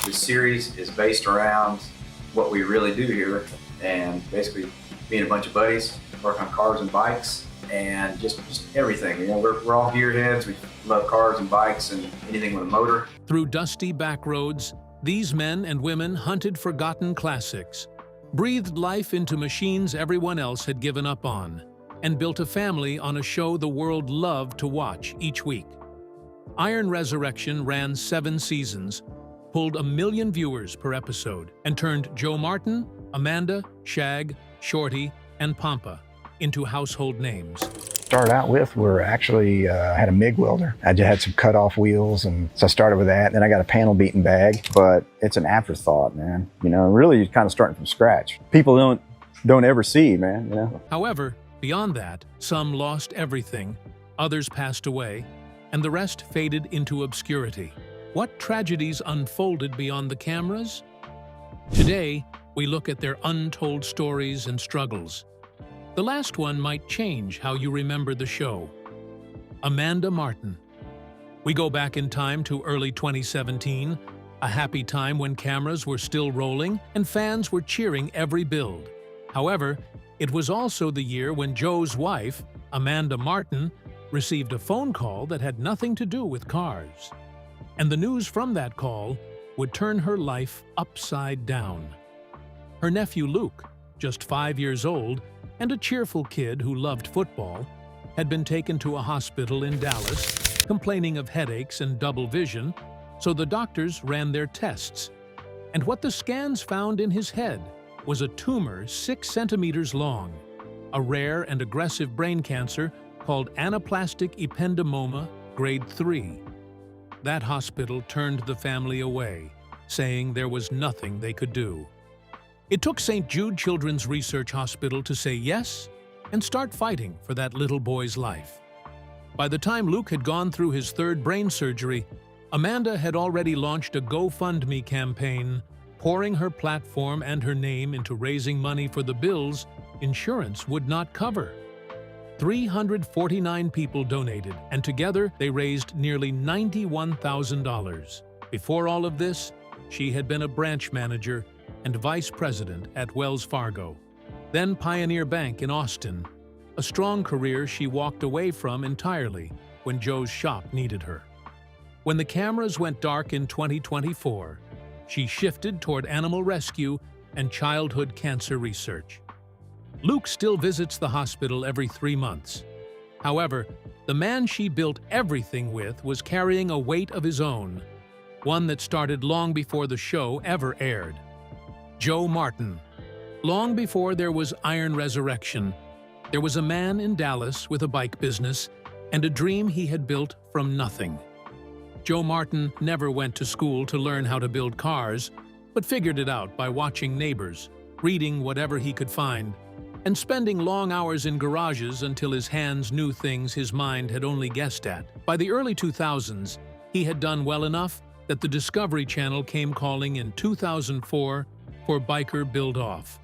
This series is based around what we really do here, and basically being a bunch of buddies, work on cars and bikes, and just everything. You know, we're all gearheads. We love cars and bikes and anything with a motor. Through dusty back roads, these men and women hunted forgotten classics, breathed life into machines everyone else had given up on, and built a family on a show the world loved to watch each week. Iron Resurrection ran 7 seasons, pulled 1 million viewers per episode, and turned Joe Martin, Amanda, Shag, Shorty, and Pompa into household names. Started out with were actually had a MIG welder. I just had some cut-off wheels, and so I started with that. Then I got a panel beating bag, but it's an afterthought, man. You know, really you're kind of starting from scratch. People don't ever see, man, you know. However, beyond that, some lost everything, others passed away, and the rest faded into obscurity. What tragedies unfolded beyond the cameras? Today, we look at their untold stories and struggles. The last one might change how you remember the show. Amanda Martin. We go back in time to early 2017, a happy time when cameras were still rolling and fans were cheering every build. However, it was also the year when Joe's wife, Amanda Martin, received a phone call that had nothing to do with cars. And the news from that call would turn her life upside down. Her nephew Luke, just 5 years old, and a cheerful kid who loved football, had been taken to a hospital in Dallas, complaining of headaches and double vision, so the doctors ran their tests. And what the scans found in his head was a tumor 6 centimeters long, a rare and aggressive brain cancer called anaplastic ependymoma grade 3. That hospital turned the family away, saying there was nothing they could do. It took St. Jude Children's Research Hospital to say yes and start fighting for that little boy's life. By the time Luke had gone through his 3rd brain surgery, Amanda had already launched a GoFundMe campaign, pouring her platform and her name into raising money for the bills insurance would not cover. 349 people donated, and together they raised nearly $91,000. Before all of this, she had been a branch manager and vice president at Wells Fargo, then Pioneer Bank in Austin, a strong career she walked away from entirely when Joe's shop needed her. When the cameras went dark in 2024, she shifted toward animal rescue and childhood cancer research. Luke still visits the hospital every 3 months. However, the man she built everything with was carrying a weight of his own, one that started long before the show ever aired. Joe Martin. Long before there was Iron Resurrection, there was a man in Dallas with a bike business and a dream he had built from nothing. Joe Martin never went to school to learn how to build cars, but figured it out by watching neighbors, reading whatever he could find, and spending long hours in garages until his hands knew things his mind had only guessed at. By the early 2000s, he had done well enough that the Discovery Channel came calling in 2004 for Biker Build-Off,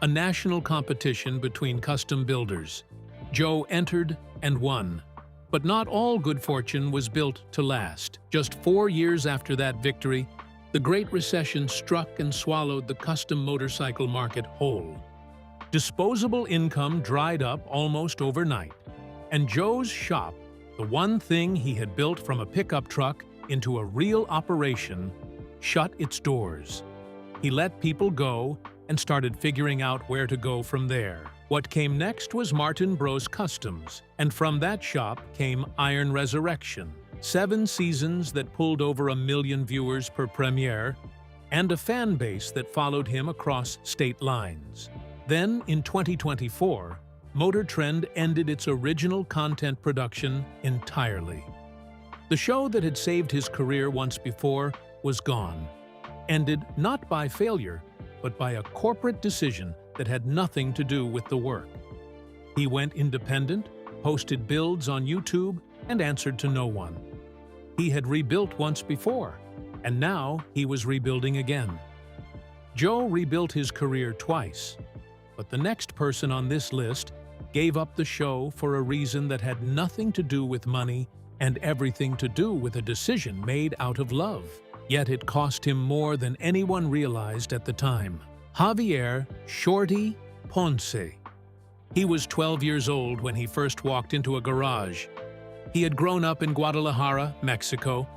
a national competition between custom builders. Joe entered and won. But not all good fortune was built to last. Just 4 years after that victory, the Great Recession struck and swallowed the custom motorcycle market whole. Disposable income dried up almost overnight, and Joe's shop, the one thing he had built from a pickup truck into a real operation, shut its doors. He let people go and started figuring out where to go from there. What came next was Martin Bros Customs, and from that shop came Iron Resurrection, 7 seasons that pulled over 1 million viewers per premiere, and a fan base that followed him across state lines. Then, in 2024, Motor Trend ended its original content production entirely. The show that had saved his career once before was gone, ended not by failure, but by a corporate decision that had nothing to do with the work. He went independent, posted builds on YouTube, and answered to no one. He had rebuilt once before, and now he was rebuilding again. Joe rebuilt his career twice, but the next person on this list gave up the show for a reason that had nothing to do with money and everything to do with a decision made out of love. Yet it cost him more than anyone realized at the time. Javier Shorty Ponce. He was 12 years old when he first walked into a garage. He had grown up in Guadalajara, Mexico,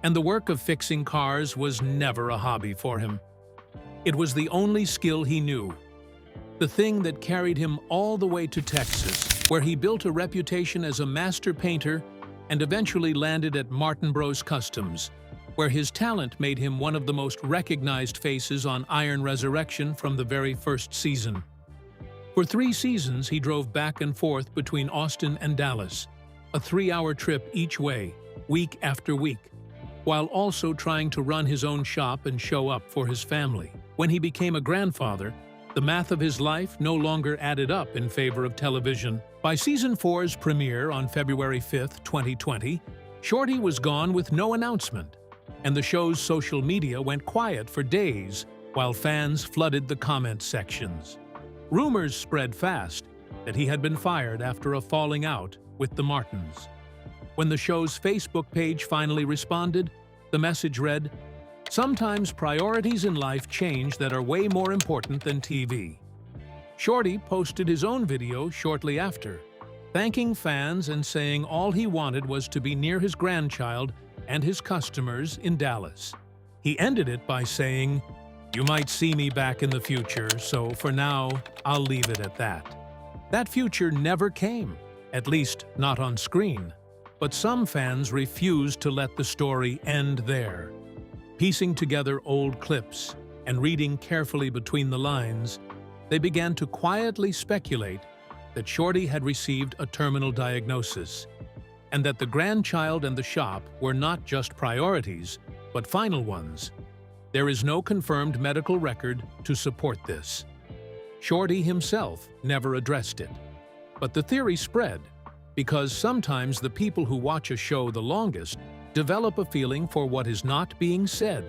and the work of fixing cars was never a hobby for him. It was the only skill he knew, the thing that carried him all the way to Texas, where he built a reputation as a master painter and eventually landed at Martin Bros Customs, where his talent made him one of the most recognized faces on Iron Resurrection from the very first season. For 3 seasons, he drove back and forth between Austin and Dallas, a 3-hour trip each way, week after week, while also trying to run his own shop and show up for his family. When he became a grandfather, the math of his life no longer added up in favor of television. By Season 4's premiere on February 5, 2020, Shorty was gone with no announcement, and the show's social media went quiet for days while fans flooded the comment sections. Rumors spread fast that he had been fired after a falling out with the Martins. When the show's Facebook page finally responded, the message read, "Sometimes priorities in life change that are way more important than TV." Shorty posted his own video shortly after, thanking fans and saying all he wanted was to be near his grandchild and his customers in Dallas. He ended it by saying, "You might see me back in the future, so for now, I'll leave it at that." That future never came, at least not on screen, but some fans refused to let the story end there. Piecing together old clips and reading carefully between the lines, they began to quietly speculate that Shorty had received a terminal diagnosis, and that the grandchild and the shop were not just priorities, but final ones. There is no confirmed medical record to support this. Shorty himself never addressed it, but the theory spread because sometimes the people who watch a show the longest develop a feeling for what is not being said.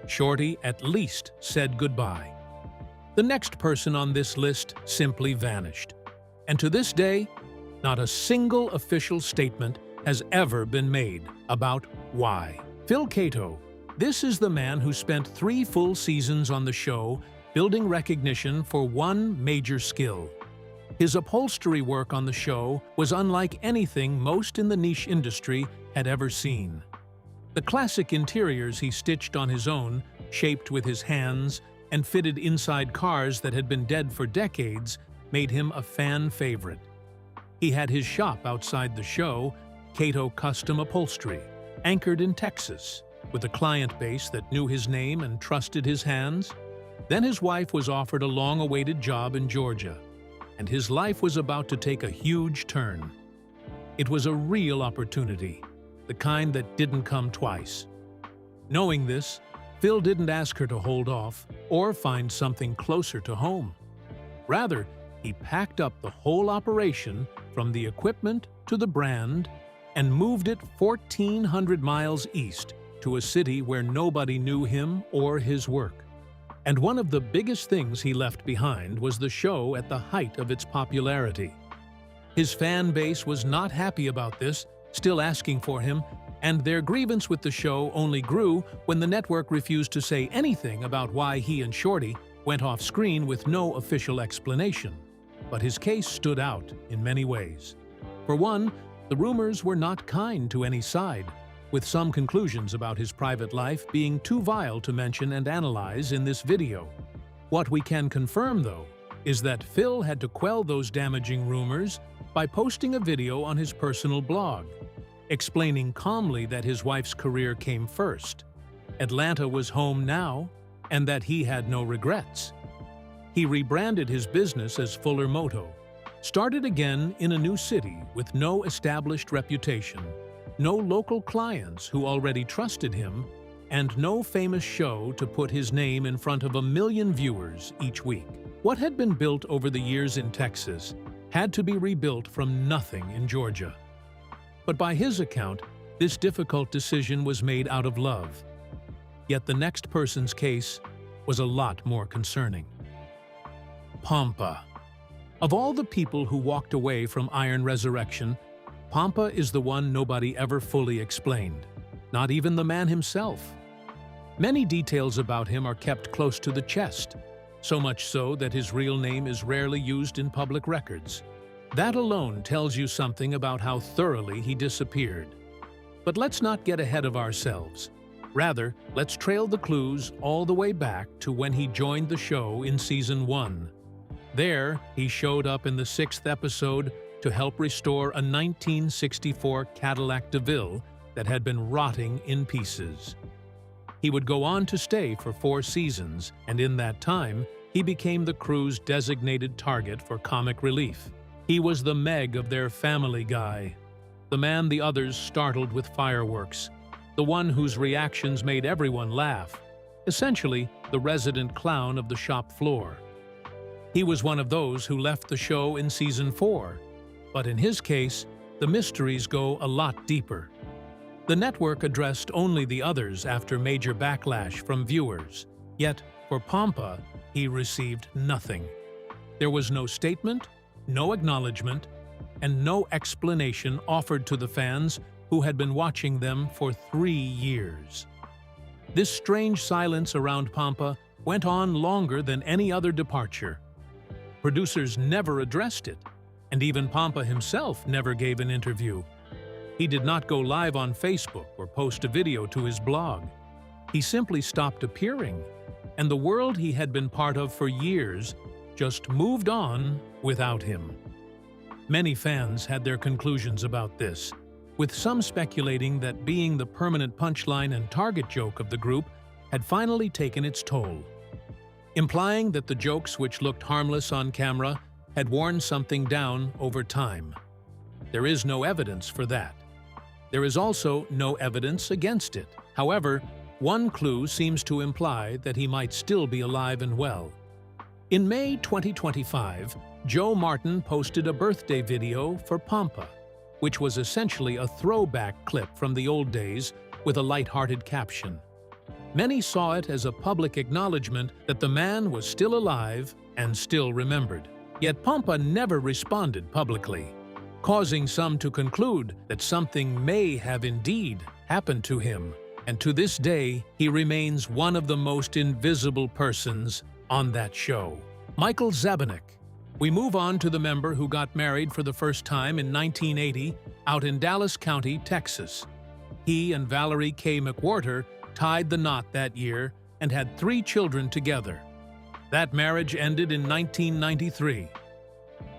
Shorty at least said goodbye. The next person on this list simply vanished, and to this day, not a single official statement has ever been made about why. Phil Kato. This is the man who spent 3 full seasons on the show building recognition for one major skill. His upholstery work on the show was unlike anything most in the niche industry had ever seen. The classic interiors he stitched on his own, shaped with his hands, and fitted inside cars that had been dead for decades, made him a fan favorite. He had his shop outside the show, Kato Custom Upholstery, anchored in Texas, with a client base that knew his name and trusted his hands. Then his wife was offered a long-awaited job in Georgia, and his life was about to take a huge turn. It was a real opportunity, the kind that didn't come twice. Knowing this, Phil didn't ask her to hold off or find something closer to home. Rather, he packed up the whole operation, from the equipment to the brand, and moved it 1,400 miles east to a city where nobody knew him or his work. And one of the biggest things he left behind was the show at the height of its popularity. His fan base was not happy about this, still asking for him, and their grievance with the show only grew when the network refused to say anything about why he and Shorty went off screen with no official explanation. But his case stood out in many ways. For one, the rumors were not kind to any side, with some conclusions about his private life being too vile to mention and analyze in this video. What we can confirm, though, is that Phil had to quell those damaging rumors by posting a video on his personal blog, explaining calmly that his wife's career came first, Atlanta was home now, and that he had no regrets. He rebranded his business as Fuller Moto, started again in a new city with no established reputation, no local clients who already trusted him, and no famous show to put his name in front of 1 million viewers each week. What had been built over the years in Texas had to be rebuilt from nothing in Georgia. But by his account, this difficult decision was made out of love. Yet the next person's case was a lot more concerning. Pompa. Of all the people who walked away from Iron Resurrection, Pompa is the one nobody ever fully explained, not even the man himself. Many details about him are kept close to the chest, so much so that his real name is rarely used in public records. That alone tells you something about how thoroughly he disappeared. But let's not get ahead of ourselves. Rather, let's trail the clues all the way back to when he joined the show in Season 1. There, he showed up in the 6th episode to help restore a 1964 Cadillac DeVille that had been rotting in pieces. He would go on to stay for 4 seasons, and in that time, he became the crew's designated target for comic relief. He was the Meg of their Family Guy, the man the others startled with fireworks, the one whose reactions made everyone laugh, essentially the resident clown of the shop floor. He was one of those who left the show in Season 4, but in his case, the mysteries go a lot deeper. The network addressed only the others after major backlash from viewers, yet for Pompa, he received nothing. There was no statement, no acknowledgement, and no explanation offered to the fans who had been watching them for 3 years. This strange silence around Pompa went on longer than any other departure. Producers never addressed it, and even Pompa himself never gave an interview. He did not go live on Facebook or post a video to his blog. He simply stopped appearing, and the world he had been part of for years just moved on without him. Many fans had their conclusions about this, with some speculating that being the permanent punchline and target joke of the group had finally taken its toll, implying that the jokes which looked harmless on camera had worn something down over time. There is no evidence for that. There is also no evidence against it. However, one clue seems to imply that he might still be alive and well. In May 2025, Joe Martin posted a birthday video for Pompa, which was essentially a throwback clip from the old days with a lighthearted caption. Many saw it as a public acknowledgement that the man was still alive and still remembered. Yet Pompa never responded publicly, causing some to conclude that something may have indeed happened to him, and to this day, he remains one of the most invisible persons on that show. Michael Zabanik. We move on to the member who got married for the first time in 1980 out in Dallas County, Texas. He and Valerie K. McWhorter tied the knot that year and had 3 children together. That marriage ended in 1993.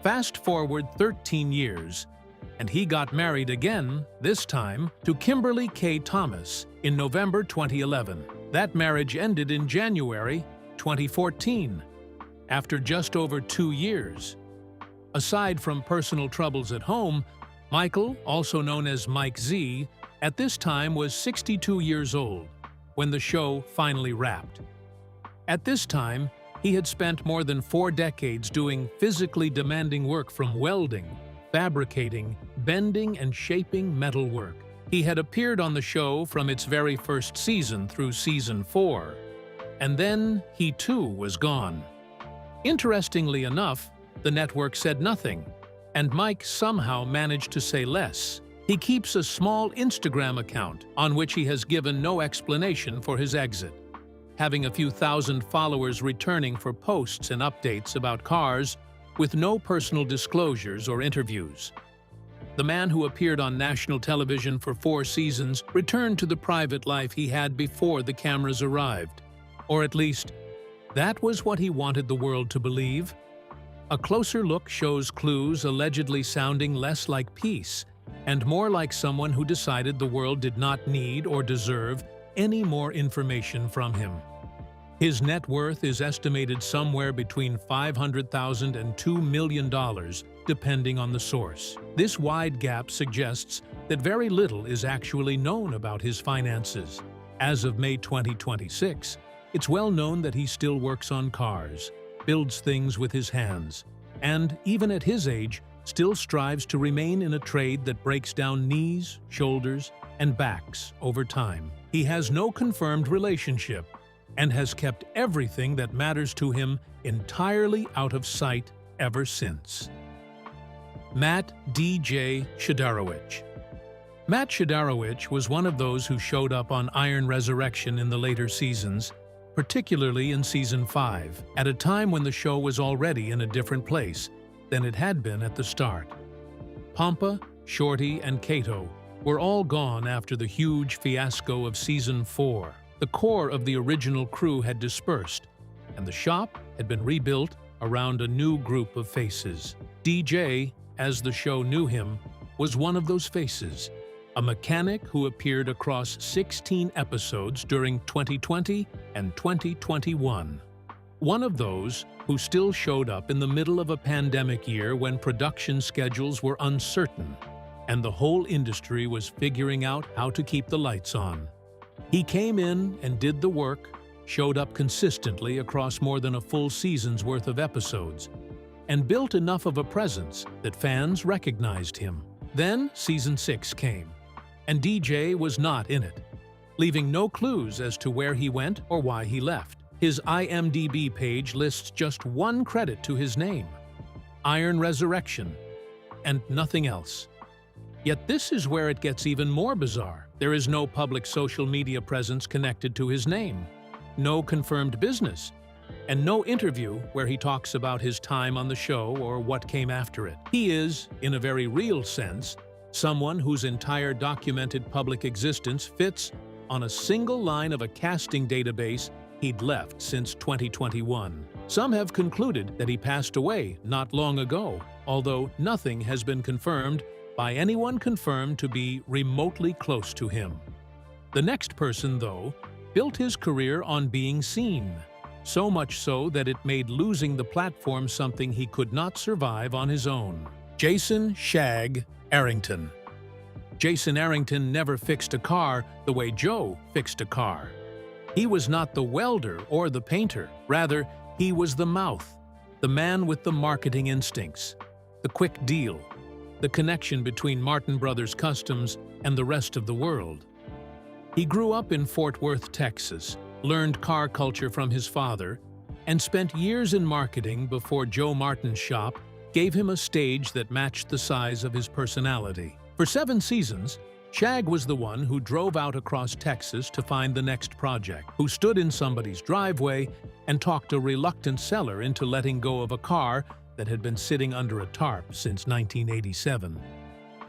Fast forward 13 years, and he got married again, this time to Kimberly K. Thomas in November 2011. That marriage ended in January 2014, after just over 2 years. Aside from personal troubles at home, Michael, also known as Mike Z, at this time was 62 years old when the show finally wrapped. At this time, he had spent more than 4 decades doing physically demanding work from welding, fabricating, bending, and shaping metalwork. He had appeared on the show from its very first season through Season 4, and then he too was gone. Interestingly enough, the network said nothing, and Mike somehow managed to say less. He keeps a small Instagram account on which he has given no explanation for his exit, having a few thousand followers returning for posts and updates about cars with no personal disclosures or interviews. The man who appeared on national television for 4 seasons returned to the private life he had before the cameras arrived. Or at least, that was what he wanted the world to believe. A closer look shows clues allegedly sounding less like peace and more like someone who decided the world did not need or deserve any more information from him. His net worth is estimated somewhere between $500,000 and $2 million, depending on the source. This wide gap suggests that very little is actually known about his finances. As of May 2026, it's well known that he still works on cars, builds things with his hands, and, even at his age, still strives to remain in a trade that breaks down knees, shoulders, and backs over time. He has no confirmed relationship and has kept everything that matters to him entirely out of sight ever since. Matt D.J. Shidarowicz. Matt Shidarowicz was one of those who showed up on Iron Resurrection in the later seasons, particularly in Season 5, at a time when the show was already in a different place than it had been at the start. Pompa, Shorty, and Kato were all gone after the huge fiasco of Season 4. The core of the original crew had dispersed, and the shop had been rebuilt around a new group of faces. DJ, as the show knew him, was one of those faces, a mechanic who appeared across 16 episodes during 2020 and 2021. One of those who still showed up in the middle of a pandemic year when production schedules were uncertain and the whole industry was figuring out how to keep the lights on. He came in and did the work, showed up consistently across more than a full season's worth of episodes, and built enough of a presence that fans recognized him. Then Season 6 came, and DJ was not in it, leaving no clues as to where he went or why he left. His IMDb page lists just one credit to his name, Iron Resurrection, and nothing else. Yet this is where it gets even more bizarre. There is no public social media presence connected to his name, no confirmed business, and no interview where he talks about his time on the show or what came after it. He is, in a very real sense, someone whose entire documented public existence fits on a single line of a casting database he'd left since 2021. Some have concluded that he passed away not long ago, although nothing has been confirmed by anyone confirmed to be remotely close to him. The next person, though, built his career on being seen, so much so that it made losing the platform something he could not survive on his own. Jason "Shag" Arrington. Jason Arrington never fixed a car the way Joe fixed a car. He was not the welder or the painter. Rather, he was the mouth, the man with the marketing instincts, the quick deal, the connection between Martin Brothers Customs and the rest of the world. He grew up in Fort Worth, Texas, learned car culture from his father, and spent years in marketing before Joe Martin's shop gave him a stage that matched the size of his personality. For 7 seasons, Shag was the one who drove out across Texas to find the next project, who stood in somebody's driveway and talked a reluctant seller into letting go of a car that had been sitting under a tarp since 1987.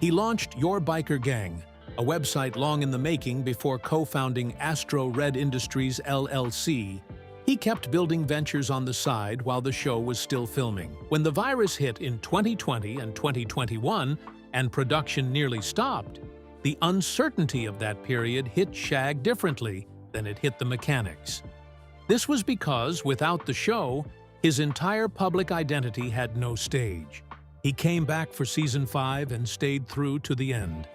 He launched Your Biker Gang, a website long in the making before co-founding Astro Red Industries LLC. He kept building ventures on the side while the show was still filming. When the virus hit in 2020 and 2021 and production nearly stopped, the uncertainty of that period hit Shag differently than it hit the mechanics. This was because, without the show, his entire public identity had no stage. He came back for Season 5 and stayed through to the end.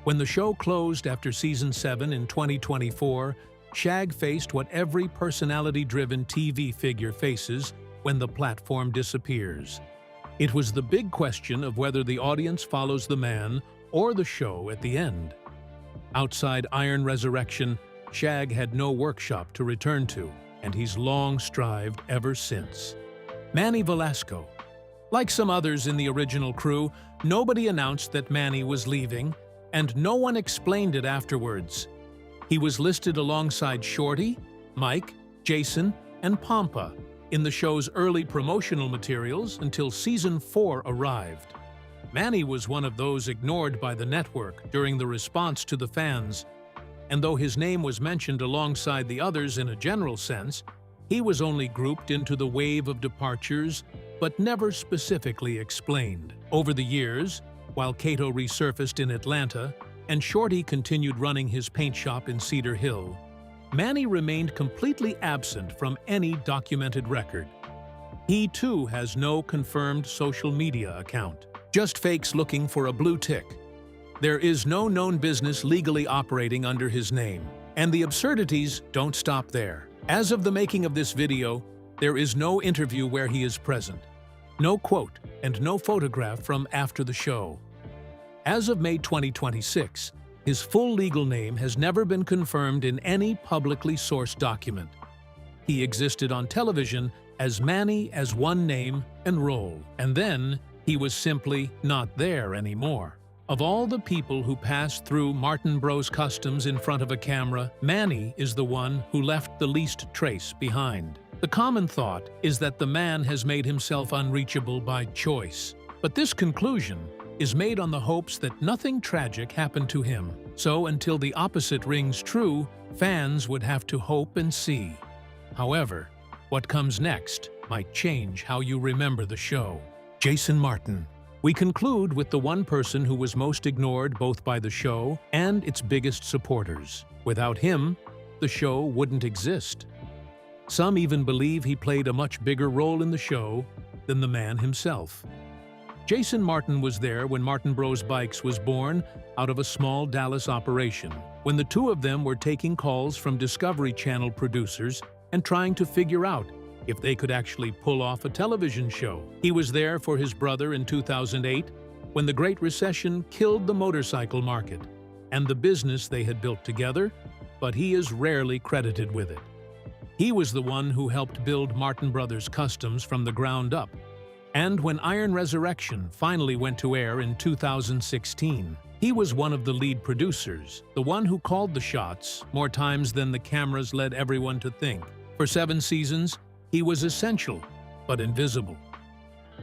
When the show closed after Season 7 in 2024, Shag faced what every personality-driven TV figure faces when the platform disappears. It was the big question of whether the audience follows the man or the show at the end. Outside Iron Resurrection, Shag had no workshop to return to, and he's long strived ever since. Manny Velasco. Like some others in the original crew, nobody announced that Manny was leaving, and no one explained it afterwards. He was listed alongside Shorty, Mike, Jason, and Pompa in the show's early promotional materials until Season 4 arrived. Manny was one of those ignored by the network during the response to the fans, and though his name was mentioned alongside the others in a general sense, he was only grouped into the wave of departures, but never specifically explained. Over the years, while Kato resurfaced in Atlanta and Shorty continued running his paint shop in Cedar Hill, Manny remained completely absent from any documented record. He too has no confirmed social media account. Just fakes looking for a blue tick. There is no known business legally operating under his name, and the absurdities don't stop there. As of the making of this video, there is no interview where he is present, no quote, and no photograph from after the show. As of May 2026, his full legal name has never been confirmed in any publicly sourced document. He existed on television as Manny as one name and role, and then he was simply not there anymore. Of all the people who passed through Martin Bros Customs in front of a camera, Manny is the one who left the least trace behind. The common thought is that the man has made himself unreachable by choice. But this conclusion is made on the hopes that nothing tragic happened to him. So until the opposite rings true, fans would have to hope and see. However, what comes next might change how you remember the show. Jason Martin. We conclude with the one person who was most ignored both by the show and its biggest supporters. Without him, the show wouldn't exist. Some even believe he played a much bigger role in the show than the man himself. Jason Martin was there when Martin Bros Bikes was born out of a small Dallas operation, when the two of them were taking calls from Discovery Channel producers and trying to figure out if they could actually pull off a television show. He was there for his brother in 2008, when the Great Recession killed the motorcycle market and the business they had built together, but he is rarely credited with it. He was the one who helped build Martin Brothers Customs from the ground up. And when Iron Resurrection finally went to air in 2016, he was one of the lead producers, the one who called the shots more times than the cameras led everyone to think. For 7 seasons, he was essential, but invisible.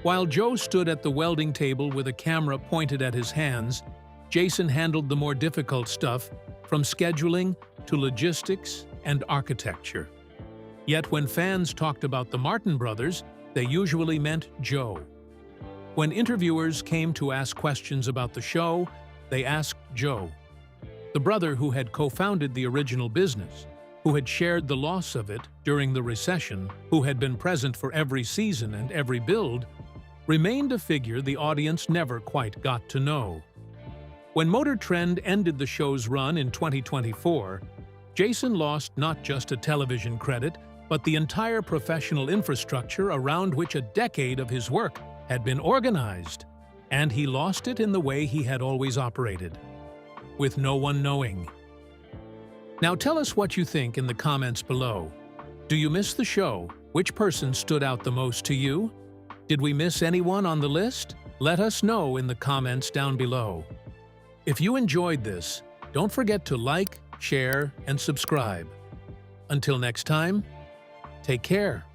While Joe stood at the welding table with a camera pointed at his hands, Jason handled the more difficult stuff, from scheduling to logistics and architecture. Yet when fans talked about the Martin brothers, they usually meant Joe. When interviewers came to ask questions about the show, they asked Joe, the brother who had co-founded the original business, who had shared the loss of it during the recession, who had been present for every season and every build, remained a figure the audience never quite got to know. When Motor Trend ended the show's run in 2024, Jason lost not just a television credit, but the entire professional infrastructure around which a decade of his work had been organized, and he lost it in the way he had always operated, with no one knowing. Now tell us what you think in the comments below. Do you miss the show? Which person stood out the most to you? Did we miss anyone on the list? Let us know in the comments down below. If you enjoyed this, don't forget to like, share, and subscribe. Until next time, take care.